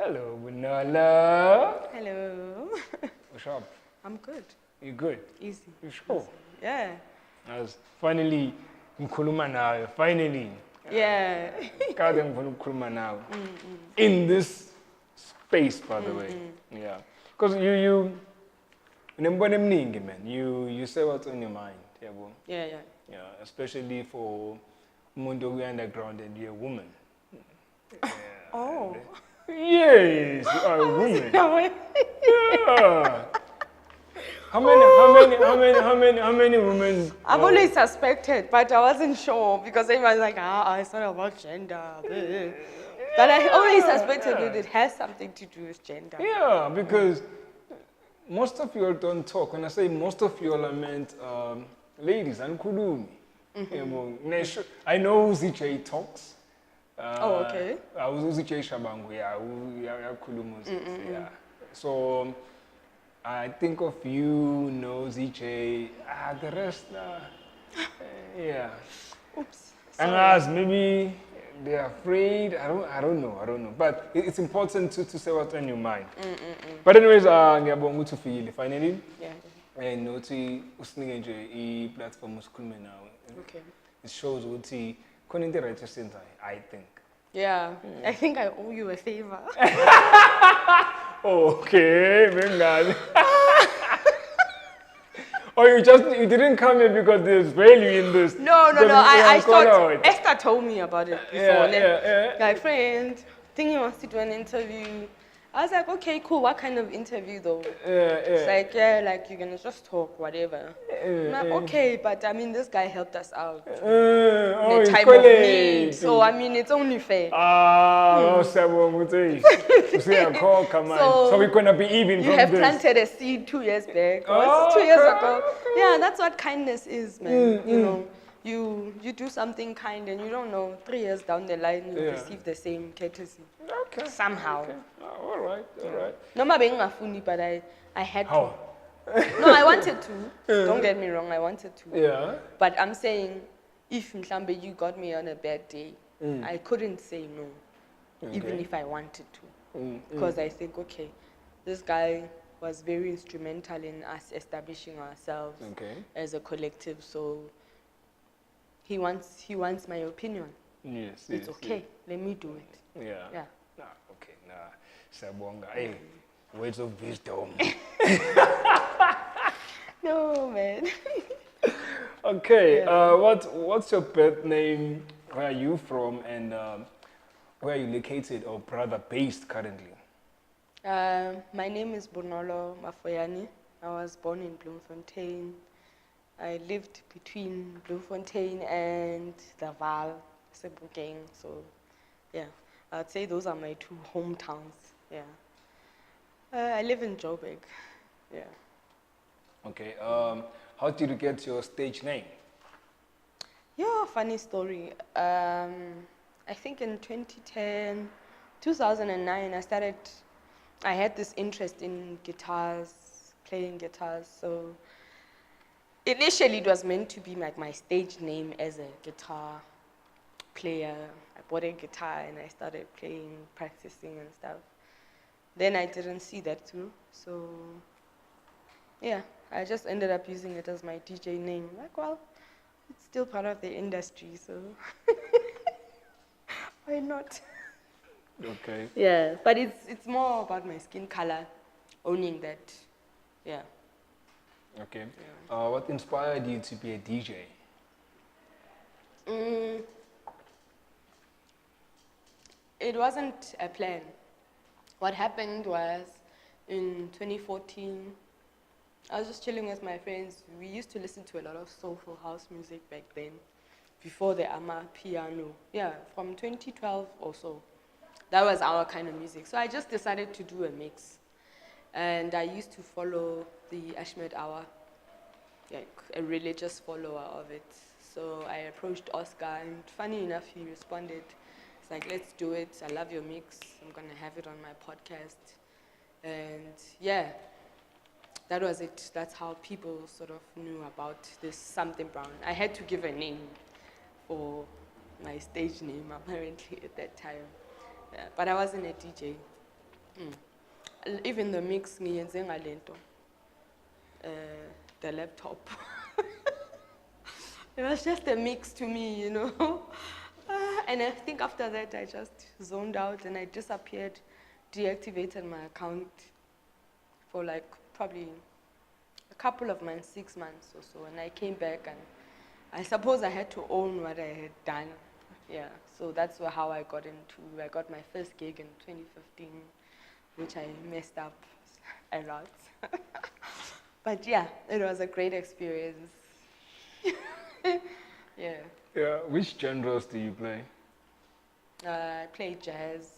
Hello, Bonolo. Hello. What's up? I'm good. You good? Easy. You sure? Yeah. As finally, ngikhuluma nawe. Finally. Yeah. Kade ngifuna ukukhuluma nawe. In this space, by the way. Yeah. Because you unembono eminingi, man. You say what's on your mind. Yabo. Yeah, yeah. Yeah, especially for umuntu oku-underground and you're a woman. Yeah. Oh. Yes, you are a woman. No way. Yeah. How many women? I've always suspected, but I wasn't sure because everyone's like, it's not about gender. But I always suspected that it has something to do with gender. Yeah, because most of you all don't talk. When I say most of you all, I meant ladies and kulumi. I know ZJ talks. Oh, okay. I was ZJ Shabangu, yeah. So I think of you, know ZJ, the rest, yeah. Oops. And as maybe they're afraid, I don't know. But it's important to say what's on your mind. But anyways, ngiyabonga ukuthi ufile finally. Yeah. And nothi usinike nje i-platform usikhulume nawe. Okay. It shows ukuthi khona into right esenzayo, I think. Yeah. I think I owe you a favor. Okay, bengani. Or you didn't come here because there's value in this. No. I thought Esther told me about it before. Yeah. My friend, thinking he wants to do an interview. I was like, okay, cool. What kind of interview though? It's like, like you're gonna just talk, whatever. I'm like, okay, but I mean, this guy helped us out in the time of need. So I mean, it's only fair. So we're gonna be even. You have planted a seed 2 years back. Or 2 years ago. Yeah, that's what kindness is, man. You know. You do something kind and you don't know 3 years down the line you receive the same courtesy. Okay. Somehow. Okay. All right. No, but I had How? to. No, I wanted to. Don't get me wrong, I wanted to. Yeah. But I'm saying, if Mhlambe you got me on a bad day, I couldn't say no, even if I wanted to. Because I think, okay, this guy was very instrumental in us establishing ourselves as a collective, so he wants my opinion. Yes. It's okay. Let me do it. Yeah. Okay. Sabonga. Hey, words of wisdom. No, man. Okay. What's your birth name? Where are you from? And where are you located or rather based currently? My name is Bonolo Mafoyane. I was born in Bloemfontein. I lived between Bloemfontein and the Vaal, Sebokeng. So, yeah, I'd say those are my two hometowns. Yeah. I live in Joburg. Yeah. Okay. How did you get your stage name? Yeah, funny story. I think in 2009, I had this interest in guitars, playing guitars. So initially it was meant to be like my stage name as a guitar player. I bought a guitar and I started playing, practicing and stuff. Then I didn't see that through. So yeah, I just ended up using it as my DJ name. Like, well, it's still part of the industry, so why not? Okay. Yeah, but it's more about my skin color, owning that. Yeah. Okay. What inspired you to be a DJ? It wasn't a plan. What happened was in 2014, I was just chilling with my friends. We used to listen to a lot of soulful house music back then, before the Ama piano. Yeah, from 2012 or so. That was our kind of music. So I just decided to do a mix. And I used to follow the Ashmed Hour, like a religious follower of it. So I approached Oscar, and funny enough, he responded. It's like, let's do it. I love your mix. I'm going to have it on my podcast. And yeah, that was it. That's how people sort of knew about this Sumthin Brown. I had to give a name for my stage name, apparently, at that time. Yeah, but I wasn't a DJ. Even the mix ngiyenze ngalento, the laptop. It was just a mix to me, you know. And I think after that I just zoned out and I disappeared, deactivated my account for like probably a couple of months, 6 months or so, and I came back and I suppose I had to own what I had done. Yeah, so that's how I got my first gig in 2015, which I messed up a lot. But yeah, it was a great experience. Yeah. Yeah, which genres do you play? I play jazz,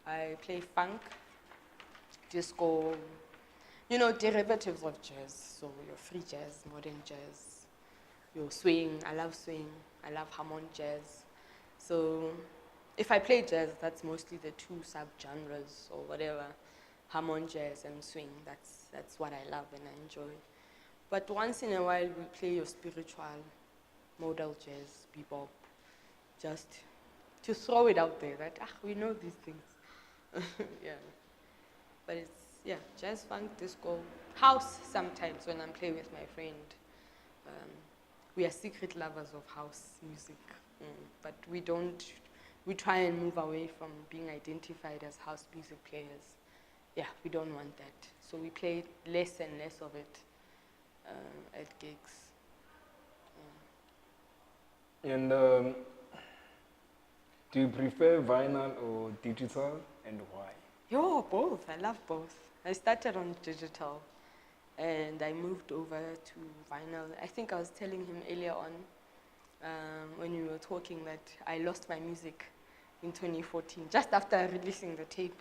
I play funk, disco, you know, derivatives of jazz. So your free jazz, modern jazz, your swing, I love harmonic jazz. So if I play jazz, that's mostly the two sub-genres or whatever, harmonic jazz and swing. That's what I love and I enjoy. But once in a while, we play your spiritual, modal jazz, bebop, just to throw it out there that, we know these things. Yeah. But it's, yeah, jazz, funk, disco, house sometimes when I'm playing with my friend. We are secret lovers of house music, but we try and move away from being identified as house music players. Yeah, we don't want that. So we play less and less of it at gigs. And do you prefer vinyl or digital, and why? Yo, both. I love both. I started on digital, and I moved over to vinyl. I think I was telling him earlier on, when we were talking, that I lost my music in 2014. Just after releasing the tape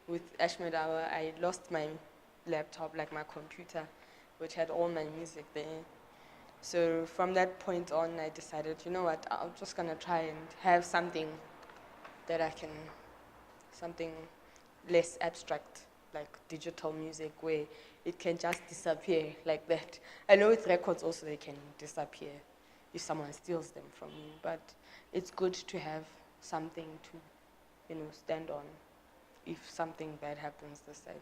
with Ashmed Hour, I lost my laptop, like my computer, which had all my music there. So from that point on, I decided, you know what, I'm just gonna try and have something that I can, something less abstract, like digital music, where it can just disappear like that. I know with records also they can disappear if someone steals them from you, but it's good to have something to, you know, stand on if something bad happens this side.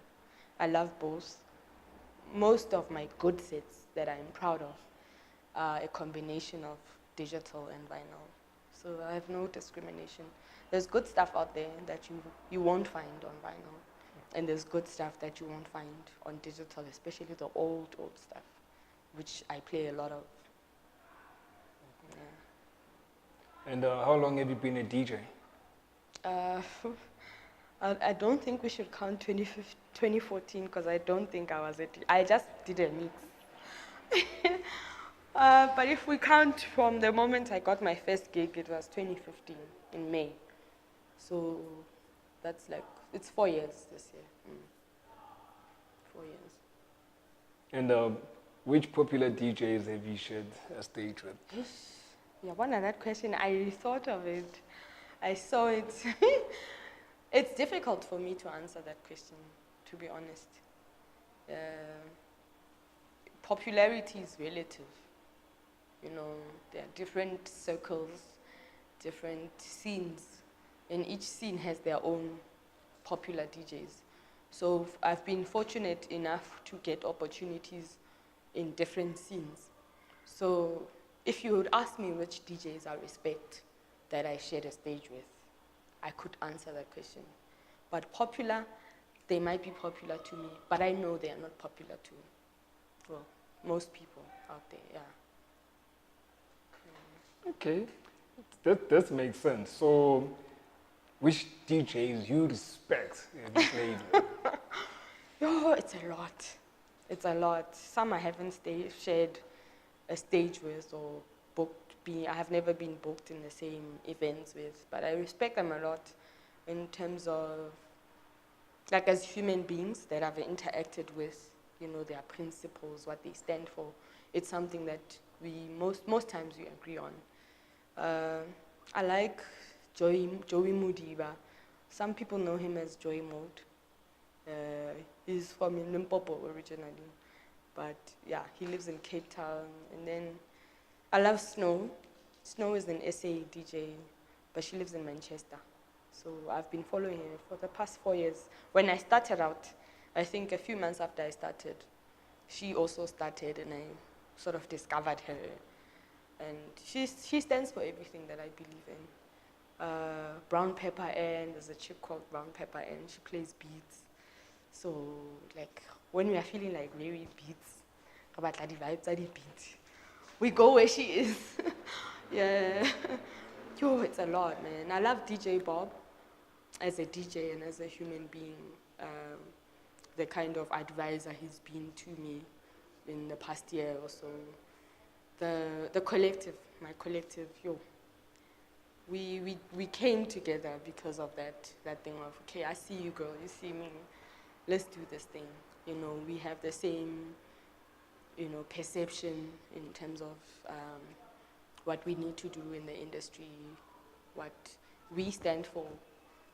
I love both. Most of my good sets that I'm proud of are a combination of digital and vinyl. So I have no discrimination. There's good stuff out there that you won't find on vinyl. And there's good stuff that you won't find on digital, especially the old stuff, which I play a lot of. Yeah. And how long have you been a DJ? I don't think we should count 2014 because I don't think I was I just did a mix. But if we count from the moment I got my first gig, it was 2015 in May. So that's like, it's 4 years this year. 4 years. And which popular DJs have you shared a stage with? Yeah, one of that question, I thought of it. I saw it. It's difficult for me to answer that question, to be honest. Popularity is relative. You know, there are different circles, different scenes, and each scene has their own popular DJs. So I've been fortunate enough to get opportunities in different scenes. So if you would ask me which DJs I respect that I shared a stage with, I could answer that question. But popular, they might be popular to me, but I know they are not popular to, well, most people out there, yeah. Okay, that makes sense. So, which DJs you respect have you played with? Oh, it's a lot. It's a lot. Some I haven't shared a stage with or booked. I have never been booked in the same events with, but I respect them a lot in terms of, like, as human beings that I've interacted with, you know, their principles, what they stand for. It's something that we most times we agree on. I like Joey Mudiba. Some people know him as Joey Mode. He's from Limpopo originally, but yeah, he lives in Cape Town. And then I love Snow. Snow is an SA DJ, but she lives in Manchester. So I've been following her for the past 4 years. When I started out, I think a few months after I started, she also started, and I sort of discovered her. And she stands for everything that I believe in. Brown Pepper Ann, there's a chick called Brown Pepper Ann, she plays beats. So like when we are feeling like very beats, about the vibes are the beat, we go where she is. Yeah. Yo, it's a lot, man. I love DJ Bob as a DJ and as a human being. The kind of advisor he's been to me in the past year or so. The collective, my collective, yo. We came together because of that thing of, okay, I see you, girl, you see me, let's do this thing. You know, we have the same, you know, perception in terms of what we need to do in the industry, what we stand for,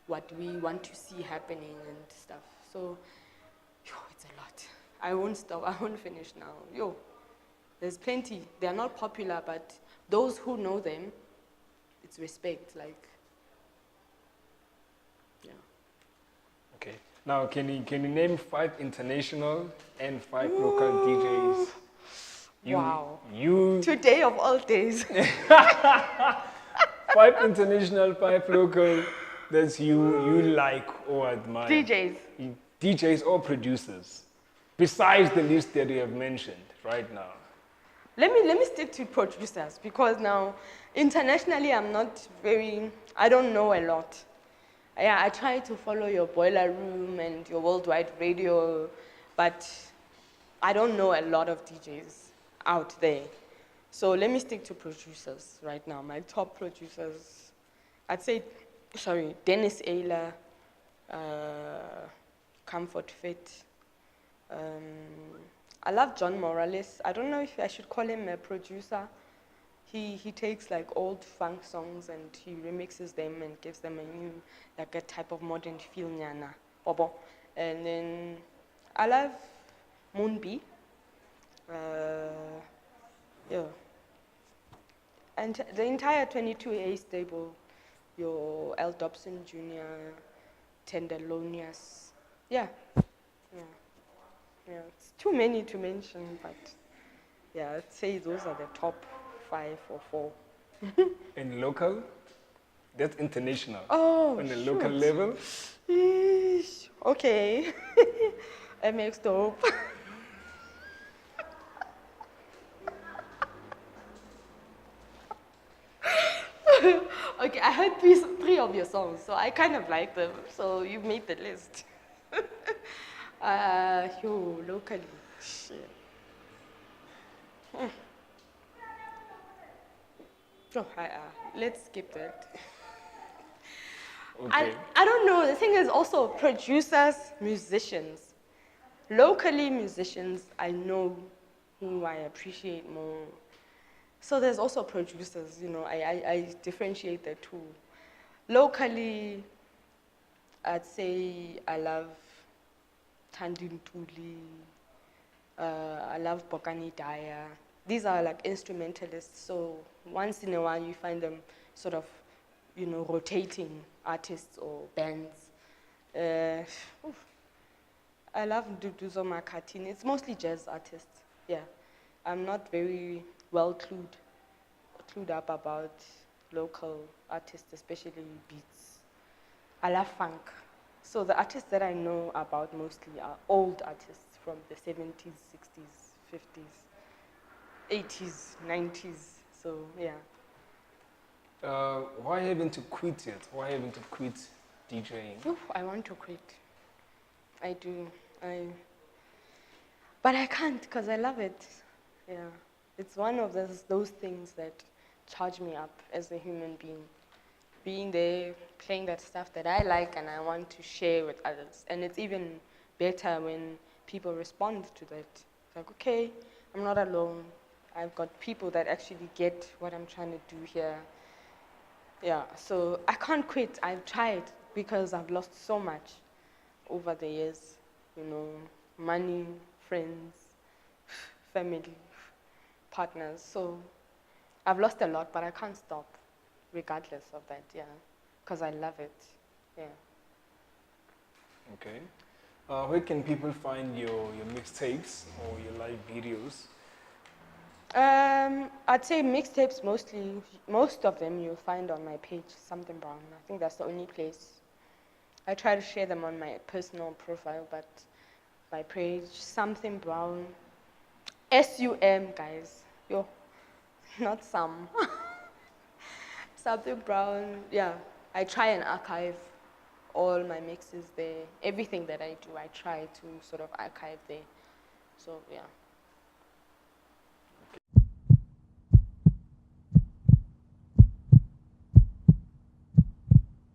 what we want to see happening and stuff. So, yo, it's a lot. I won't stop, I won't finish now. Yo, there's plenty. They're not popular, but those who know them, it's respect, like, yeah. Okay. Now, can you name 5 international and 5 local DJs? Wow. You. Today of all days. 5 international, 5 local that you like or admire. DJs. DJs or producers, besides the list that you have mentioned right now. Let me stick to producers, because now internationally I don't know a lot. Yeah, I try to follow your Boiler Room and your Worldwide Radio, but I don't know a lot of DJs out there. So let me stick to producers right now. My top producers, I'd say, Dennis Ayler, Comfort Fit. I love John Morales. I don't know if I should call him a producer. He takes like old funk songs and he remixes them and gives them a new, like a type of modern feel, nyana. Bobo. And then I love Moonbi. Yeah. And the entire 22A stable, your L. Dobson Jr., Tenderlonius. Yeah. Yeah, it's too many to mention, but yeah, I'd say those are the top 5 or 4. And local? That's international. Oh, on a shoot. local level? Eesh. Okay. MX Dope. Okay, I heard 3 of your songs, so I kind of like them, so you made the list. Locally, shit. Let's skip that. Okay. I don't know, the thing is also producers, musicians. Locally, musicians, I know who I appreciate more. So there's also producers, you know, I differentiate the two. Locally, I'd say I love Thandi Ntuli, I love Bokani Daya. These are like instrumentalists, so once in a while you find them sort of, you know, rotating artists or bands. I love Duduzo Makatini. It's mostly jazz artists, yeah. I'm not very well clued up about local artists, especially beats. I love funk. So the artists that I know about mostly are old artists from the 70s, 60s, 50s, 80s, 90s. So yeah. Why haven't you quit yet? Why haven't you quit DJing? Oof, I want to quit. I do. But I can't because I love it. Yeah. It's one of those things that charge me up as a human being. Being there, playing that stuff that I like and I want to share with others. And it's even better when people respond to that. It's like, okay, I'm not alone. I've got people that actually get what I'm trying to do here. Yeah, so I can't quit. I've tried because I've lost so much over the years. You know, money, friends, family, partners. So I've lost a lot, but I can't stop regardless of that, yeah, because I love it. Yeah. Okay. Where can people find your mixtapes or your live videos? I'd say mixtapes mostly. Most of them you'll find on my page, Sumthin Brown. I think that's the only place. I try to share them on my personal profile, but my page, Sumthin Brown, SUM, guys. Yo, not some. Sumthin Brown, yeah. I try and archive all my mixes there. Everything that I do, I try to sort of archive there. So, yeah.